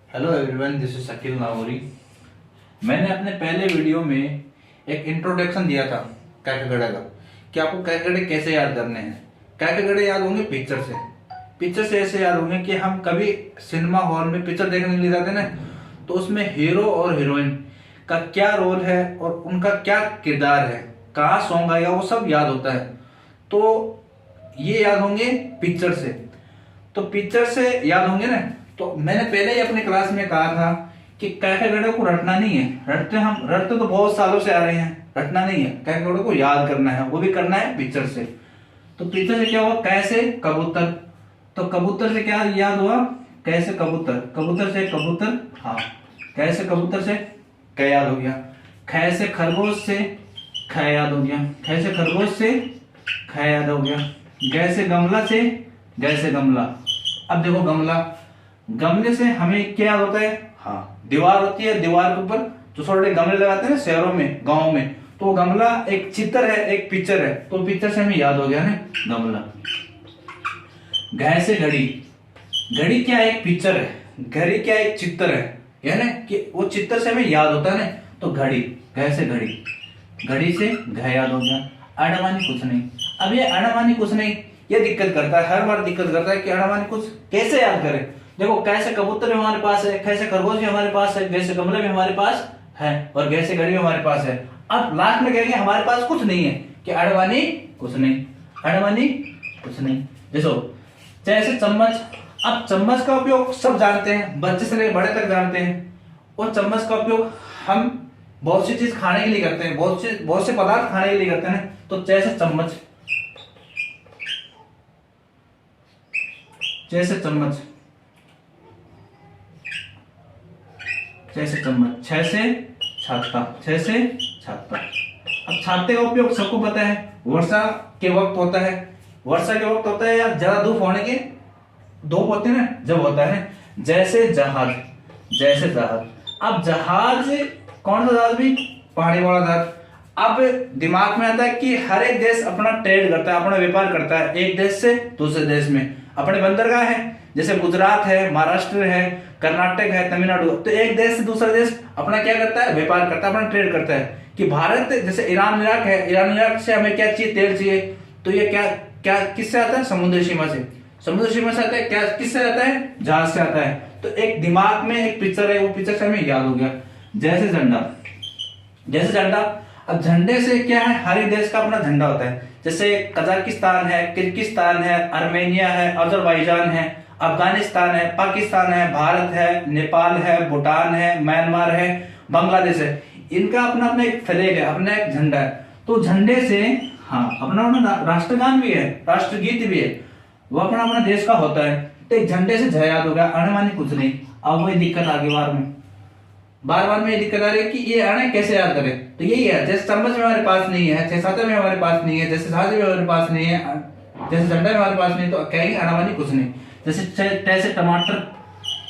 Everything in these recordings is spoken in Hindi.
Hello everyone, this is Shakeel Nagauri. मैंने अपने पहले वीडियो में एक इंट्रोडक्शन दिया था काकेगड़े का कि आपको काकेगड़े कैसे याद करने हैं। काकेगड़े याद होंगे पिक्चर से। पिक्चर से ऐसे याद होंगे कि हम कभी सिनेमा हॉल में पिक्चर देखने के लिए जाते हैं ना, तो उसमें हीरो और हीरोइन का क्या रोल है और उनका क्या किरदार है, कहाँ सॉन्ग आएगा, वो सब याद होता है। तो ये याद होंगे पिक्चर से। तो पिक्चर से याद होंगे ना, तो मैंने पहले ही अपने क्लास में कहा था कि काकेगड़े को रटना नहीं है। रटते तो बहुत सालों से आ रहे हैं, रटना नहीं है, काकेगड़े को याद करना है, वो भी करना है पिक्चर से। तो पिक्चर से क्या हुआ, कैसे कबूतर, तो कबूतर से क्या याद हुआ, कैसे कबूतर, कबूतर से कबूतर, हाँ, कैसे कबूतर से कै याद हो गया, खे से खरगोश से ख याद हो गया, खे से खरगोश से ख याद हो गया, गै से गमला से गै से गमला। अब देखो गमला, गमले से हमें क्या याद होता है, हाँ, दीवार होती है, दीवार के ऊपर जो छोटे गमले लगाते हैं ना शहरों में, गाँव में, तो गमला एक चित्र है, एक पिक्चर है, तो पिक्चर से हमें याद हो गया ना गमला। घड़ी से घड़ी, घड़ी क्या एक पिक्चर है, घड़ी क्या एक चित्र है, यानी कि वो चित्र से हमें याद होता है ना, तो घड़ी, घ से घड़ी, घड़ी से घ याद हो गया। अड़वानी कुछ नहीं। अब ये अड़वानी कुछ नहीं ये दिक्कत करता है, हर बार दिक्कत करता है कि अड़वानी कुछ कैसे याद करें। देखो कैसे कबूतर भी हमारे पास है, कैसे खरगोश भी हमारे पास है, जैसे गमले भी हमारे पास है और जैसे घड़ी भी हमारे पास है। अब लास्ट में कहेंगे हमारे पास कुछ नहीं है कि अड़वानी कुछ नहीं, अड़वानी कुछ नहीं। देखो जैसे चम्मच, अब चम्मच का उपयोग सब जानते हैं, बच्चे से लेकर बड़े तक जानते हैं। और चम्मच का उपयोग हम बहुत सी चीज खाने के लिए करते हैं, बहुत से पदार्थ खाने के लिए करते हैं। तो जैसे चम्मच, जैसे चम्मच, जैसे चम्मच, छह से छाता, छह से छाता। अब छाते का उपयोग सबको पता है, वर्षा के वक्त होता है, वर्षा के वक्त होता है या ज्यादा धूप होने के, धूप होते हैं ना जब होता है ना। जैसे जहाज, जैसे जहाज। अब जहाज कौन सा जहाज भी, पानी वाला जहाज। अब दिमाग में आता है कि हर एक देश अपना ट्रेड करता है, अपना व्यापार करता है एक देश से दूसरे देश में। अपने बंदरगाह है, जैसे गुजरात है, महाराष्ट्र है, कर्नाटक है, तमिलनाडु। तो एक देश से दूसरा देश अपना क्या करता है, व्यापार करता है, अपना ट्रेड करता है। कि भारत जैसे ईरान इराक है, ईरान इराक से हमें क्या चाहिए, तेल चाहिए, तो ये क्या क्या किससे आता है, समुद्री सीमा से, समुद्री सीमा से आता है। क्या किससे आता है, जहाज से आता है। तो एक दिमाग में एक पिक्चर है, वो पिक्चर से हमें याद हो गया। जैसे झंडा, जैसे झंडा। अब झंडे से क्या है, हर एक देश का अपना झंडा होता है। जैसे कजाकिस्तान है, किर्गिस्तान है, आर्मेनिया है, अजरबैजान है, अफगानिस्तान है, पाकिस्तान है, भारत है, नेपाल है, भूटान है, म्यांमार है, बांग्लादेश है। इनका अपना अपना एक फ्लैग है, अपना एक झंडा है। तो झंडे से, हाँ, अपना अपना राष्ट्रगान भी है, राष्ट्रगीत भी है, वो अपना अपना देश का होता है। तो एक झंडे से झ याद हो गया, अणमानी कुछ नहीं। अब वही दिक्कत आ गई बार बार में ये दिक्कत आ रही है कि ये अणे कैसे याद करें। तो यही है, जैसे चम्मच में हमारे पास नहीं है, जैसे छाते में हमारे पास नहीं है, जैसे जहाज में हमारे पास नहीं है, जैसे झंडा में हमारे पास नहीं, तो कहेंगे अणवानी कुछ नहीं। जैसे टे से टमाटर,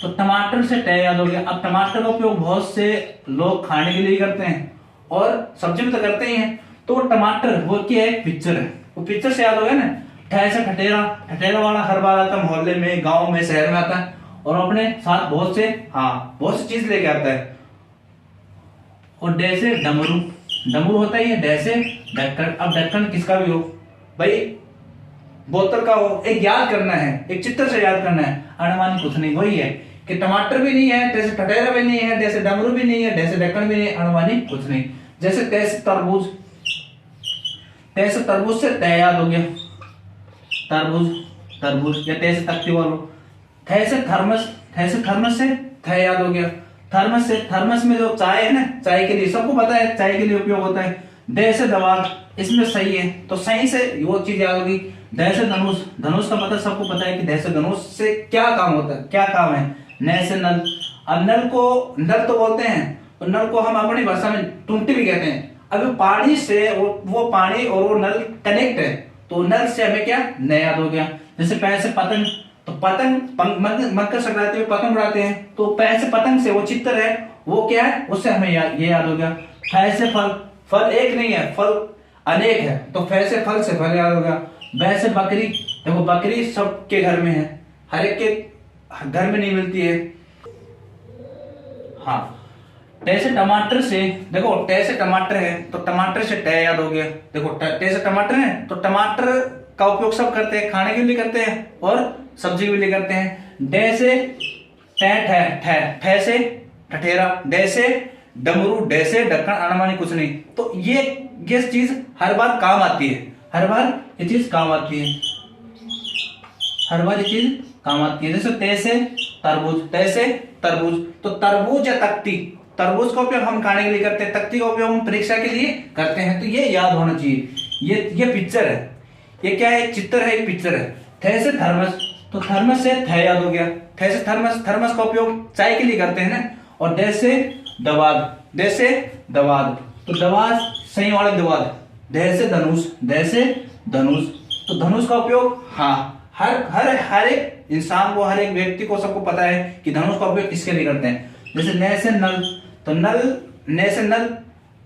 तो टमाटर से टे याद हो गया। अब टमाटर का उपयोग बहुत से लोग खाने के लिए करते हैं और सब्जी में तो करते ही हैं। तो वो टमाटर वो क्या है, पिक्चर है, वो पिक्चर से याद हो गया ना। ठे से ठठेरा, ठठेरा वाला हर बार आता है, मोहल्ले में, गाँव में, शहर में आता है और अपने साथ बहुत से, हाँ, बहुत सी चीज लेके आता है। और डे से डमरू, डमरू होता ही है। डे से ढक्कन। अब ढक्कन किसका भी हो भाई, बोतल का हो, एक याद करना है, एक चित्र से याद करना है। अणवानी कुछ नहीं, वही है कि टमाटर भी नहीं है, जैसे ठठेरा भी नहीं है, जैसे डमरू भी नहीं है, जैसे ढक्कन भी नहीं है, अणवानी कुछ नहीं। जैसे तैसे तरबूज, तैसे तरबूज से तय याद हो गया, तरबूज, तरबूज। या तैसे तख्ती वालों। थे से थर्मस, थे से थर्मस से थे याद हो गया। थर्मस से, थर्मस में जो चाय है ना, चाय के लिए सबको पता है, चाय के लिए उपयोग होता है। दे से दवाग, इसमें सही है, तो सही से वो चीज याद होगी। दे से धनुष, धनुष का पता सबको पता है कि दे से धनुष से क्या काम होता है, क्या काम है। न से नल। अब नल को, नल तो बोलते हैं, तो नल को हम अपनी भाषा में टुंटी भी कहते हैं। अब पानी से वो पानी और वो नल कनेक्ट है, तो नल से हमें क्या, न याद हो गया। जैसे पैर से पतंग, तो पतंग मकर संक्रांति में पतंग उड़ाते हैं, तो पैर से पतंग से वो चित्र है, वो क्या है, उससे हमें ये याद हो गया। फै से फल, फल एक नहीं है, फल अनेक है, तो फै से फल से फल याद हो गया। बै से बकरी, देखो बकरी सबके घर में है, हर एक के घर में नहीं मिलती है। हाँ, टे से टमाटर से, देखो टे से टमाटर है तो टमाटर से टे याद हो गया। देखो टे से टमाटर है तो टमाटर का उपयोग सब करते हैं, खाने के लिए करते हैं और सब्जी के लिए करते हैं। डे से टेंट है, ठे से ठठेरा, डे से डमरू, डे से ढक्कन, अनमानी कुछ नहीं। तो ये चीज हर बार काम आती है, हर बार ये चीज काम आती है, हर बार ये चीज काम आती है। जैसे ते से तरबूज, ते से तरबूज, तो तरबूज या तख्ती, तरबूज का उपयोग हम खाने के लिए करते हैं, तख्ती का उपयोग हम परीक्षा के लिए करते हैं। तो ये याद होना चाहिए। ये पिक्चर है, ये क्या है, एक चित्र है, एक पिक्चर है। थे से थर्मस, तो थर्मस से थे याद हो गया। थे से थर्मस, थर्मस का उपयोग चाय के लिए करते हैं ना। और डे से दवाद, डे से दवाद, तो दवाद सही वाले दवाद। दे से धनुष, दे से धनुष, तो धनुष का उपयोग हाँ हर एक इंसान को, हर एक व्यक्ति को, सबको पता है कि धनुष का उपयोग किसके लिए करते हैं। जैसे ने से नल, तो नल, ने से नल,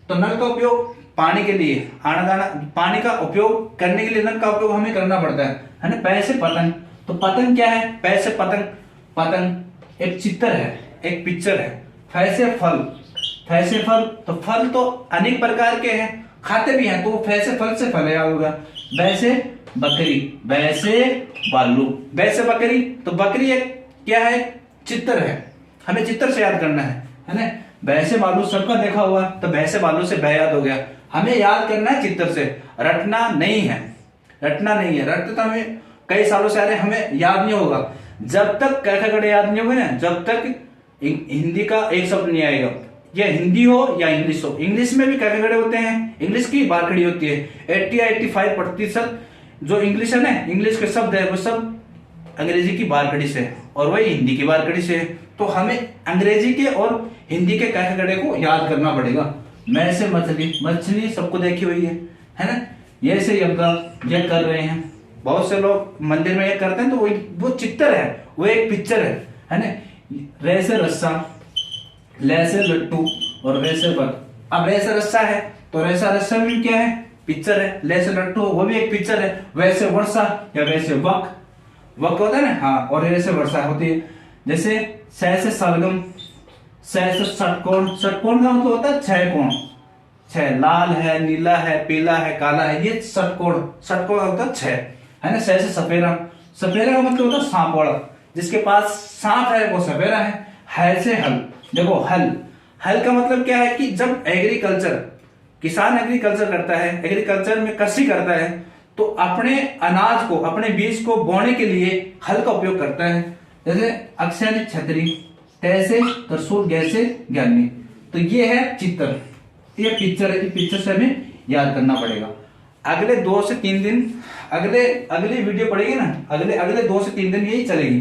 तो नल का उपयोग पानी के लिए, आना जाना, पानी का उपयोग करने के लिए नल का उपयोग हमें करना पड़ता है ना। पै से पतंग, तो पतंग क्या है, पै से पतंग, पतंग एक चित्र है, एक पिक्चर है। फै से फल, फै से फल, तो फल तो अनेक प्रकार के हैं, खाते भी हैं, तो फै से फल से फल याद होगा। बै से बकरी, बै से बालू, बै से बकरी, तो बकरी एक क्या है, चित्र है, हमें चित्र से याद करना है ना। बै से बालू सबका देखा हुआ, तो बै से बालू से बै याद हो गया। हमें याद करना है चित्र से, रटना नहीं है, रटना नहीं है। रटते तो हमें कई सालों से आ रहे, हमें याद नहीं होगा जब तक क याद नहीं होगा ना, जब तक हिंदी का एक शब्द नहीं आएगा, या हिंदी हो या इंग्लिश हो। इंग्लिश में भी क होते हैं, इंग्लिश की बारखड़ी होती है। 80 या 85% जो इंग्लिश है ना, इंग्लिश के शब्द है वो सब अंग्रेजी की बारखड़ी से है और वही हिंदी की बारखड़ी से है। तो हमें अंग्रेजी के और हिंदी के क को याद करना पड़ेगा। मैं से मछली, मछली सबको देखी हुई है ना। ये से यज्ञ, ये कर रहे हैं, बहुत से लोग मंदिर में ये करते हैं, तो वो चित्र है, वो एक पिक्चर है ना। रे से रस्सा, ले से लट्टू और रे से बल। अब रे से रस्सा है तो रे से रस्सा भी क्या है, पिक्चर है। ले से लट्टू वो भी एक पिक्चर है। वैसे वर्षा या वैसे वक, वक होता है ना, हाँ, और रे से वर्षा होती है। जैसे सह से सलगम, सह से षटकोण, षटकोण का मतलब होता है छह कोण, छह, लाल है, नीला है, पीला है, काला है, ये षटकोण, षटकोण होता है छह, है ना। सह से सपेरा, सपेरा का मतलब होता है सांप वाला, जिसके पास सांप है वो सपेरा है। हल से हल, देखो हल, हल का मतलब क्या है कि जब एग्रीकल्चर, किसान एग्रीकल्चर करता है, एग्रीकल्चर में कृषि करता है, तो अपने अनाज को, अपने बीज को बोने के लिए हल का उपयोग करता है। जैसे अक्षय छतरी, तैसे त्रिशूल, गैसे ज्ञानी, तो ये है चित्र, ये पिक्चर है। पिक्चर से हमें याद करना पड़ेगा। अगले 2 से 3 दिन, अगली वीडियो पड़ेगी ना, अगले 2 से 3 दिन यही चलेगी,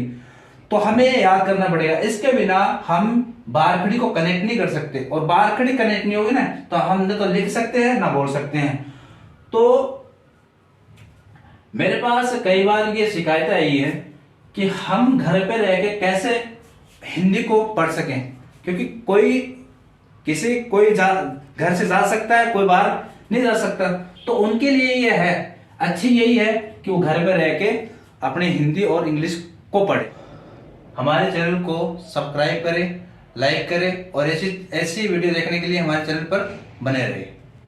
तो हमें याद करना पड़ेगा। इसके बिना हम बारखड़ी को कनेक्ट नहीं कर सकते, और बारखड़ी कनेक्ट नहीं होगी ना तो हम न तो लिख सकते हैं ना बोल सकते हैं। तो मेरे पास कई बार ये शिकायत आई है कि हम घर पे रह के कैसे हिंदी को पढ़ सकें, क्योंकि कोई घर से जा सकता है, कोई बाहर नहीं जा सकता। तो उनके लिए ये है, अच्छी यही है कि वो घर पे रह के अपने हिंदी और इंग्लिश को पढ़े। हमारे चैनल को सब्सक्राइब करें, लाइक करें और ऐसी वीडियो देखने के लिए हमारे चैनल पर बने रहे।